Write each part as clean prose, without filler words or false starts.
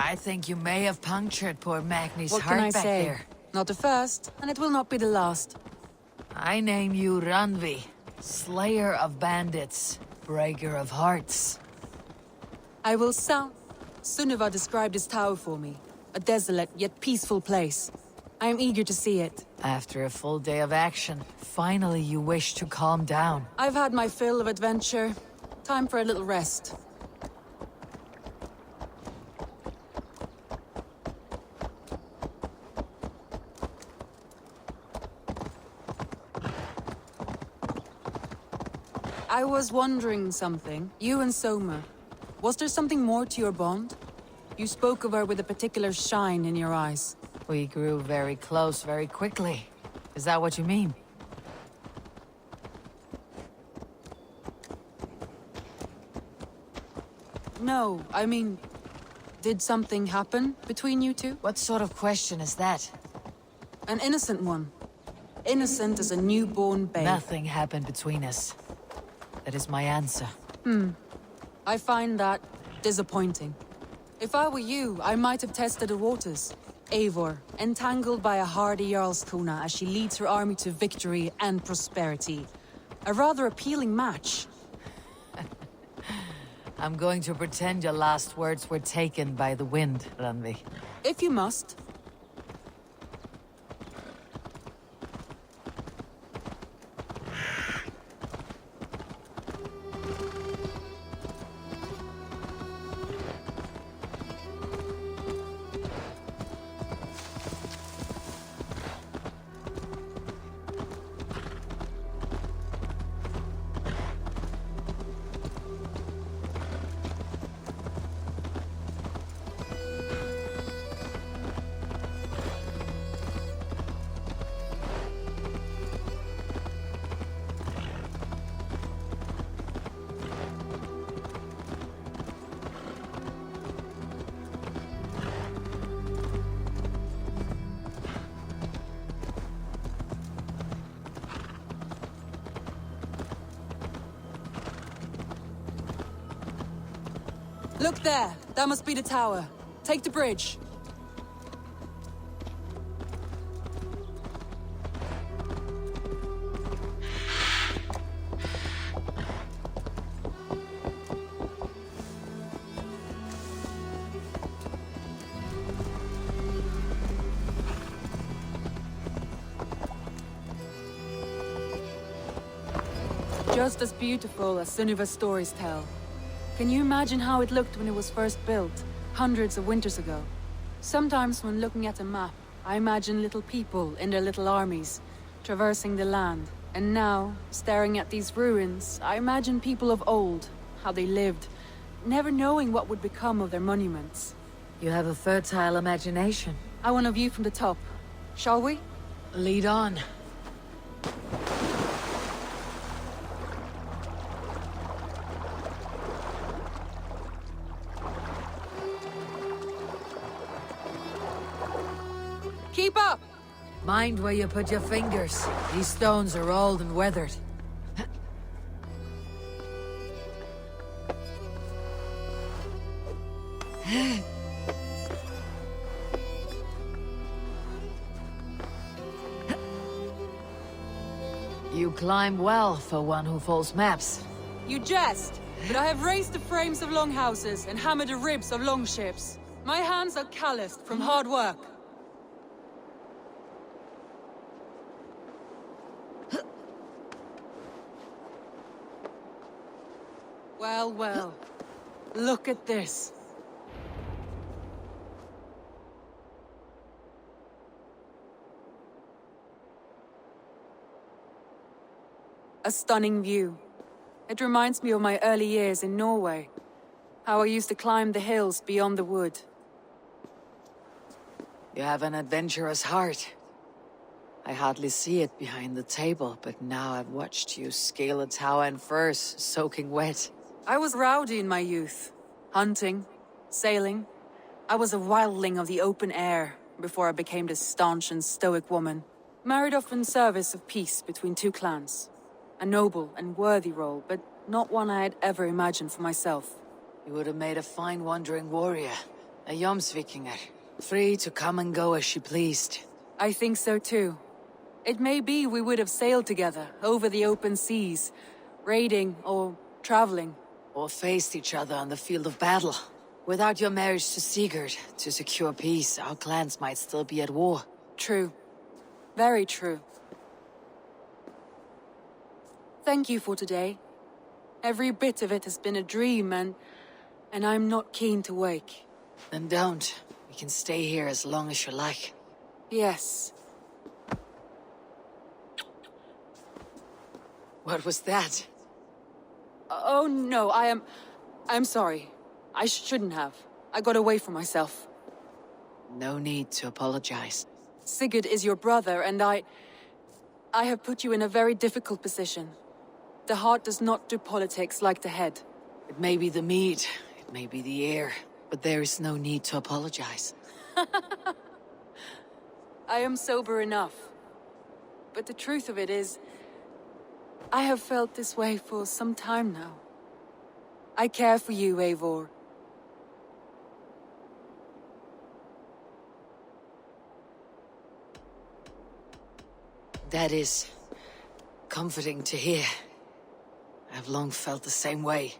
I think you may have punctured poor Magni's What heart can I back say? there. Not the first, and it will not be the last. I name you Randviiii, Slayer of Bandits, Breaker of Hearts. I will sound... Sunniva described this tower for me. A desolate yet peaceful place. I am eager to see it. After a full day of action, finally you wish to calm down. I've had my fill of adventure. Time for a little rest. I was wondering something. You and Soma. Was there something more to your bond? You spoke of her with a particular shine in your eyes. We grew very close very quickly. Is that what you mean? No, I mean... Did something happen between you two? What sort of question is that? An innocent one. Innocent as a newborn babe. Nothing happened between us. That is my answer. I find that disappointing. If I were you, I might have tested the waters. Eivor, entangled by a hardy Jarlskona as she leads her army to victory and prosperity. A rather appealing match. I'm going to pretend your last words were taken by the wind, Randviiii. If you must. Look there! That must be the tower. Take the bridge. Just as beautiful as Sunniva's stories tell. Can you imagine how it looked when it was first built, hundreds of winters ago? Sometimes when looking at a map, I imagine little people in their little armies, traversing the land. And now, staring at these ruins, I imagine people of old, how they lived, never knowing what would become of their monuments. You have a fertile imagination. I want a view from the top. Shall we? Lead on. Keep up! Mind where you put your fingers. These stones are old and weathered. You climb well for one who folds maps. You jest, but I have raised the frames of longhouses and hammered the ribs of longships. My hands are calloused from hard work. Well, well. Look at this. A stunning view. It reminds me of my early years in Norway. How I used to climb the hills beyond the wood. You have an adventurous heart. I hardly see it behind the table, but now I've watched you scale a tower in furs, soaking wet. I was rowdy in my youth. Hunting, sailing. I was a wildling of the open air before I became this staunch and stoic woman. Married off in service of peace between two clans. A noble and worthy role, but not one I had ever imagined for myself. You would have made a fine wandering warrior. A Jomsvikinger. Free to come and go as she pleased. I think so too. It may be we would have sailed together, over the open seas, raiding or traveling. Or faced each other on the field of battle. Without your marriage to Sigurd, to secure peace, our clans might still be at war. True. Very true. Thank you for today. Every bit of it has been a dream, and I'm not keen to wake. Then don't. We can stay here as long as you like. Yes. What was that? Oh no, I'm sorry. I shouldn't have. I got away from myself. No need to apologize. Sigurd is your brother, and I have put you in a very difficult position. The heart does not do politics like the head. It may be the mead, it may be the air, but there is no need to apologize. I am sober enough. But the truth of it is, I have felt this way for some time now. I care for you, Eivor. That is comforting to hear. I've long felt the same way.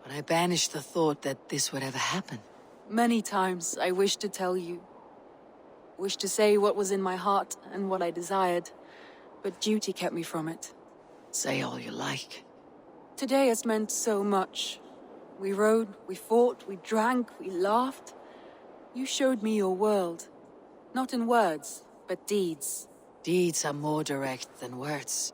But I banished the thought that this would ever happen. Many times I wished to tell you. Wished to say what was in my heart and what I desired. But duty kept me from it. Say all you like. Today has meant so much. We rode, we fought, we drank, we laughed. You showed me your world. Not in words, but deeds. Deeds are more direct than words.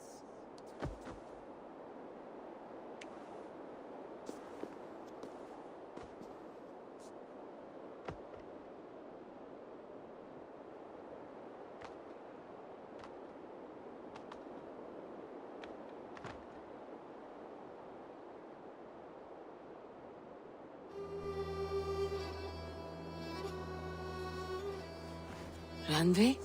Randviiii?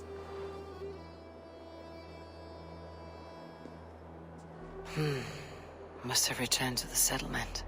Must have returned to the settlement.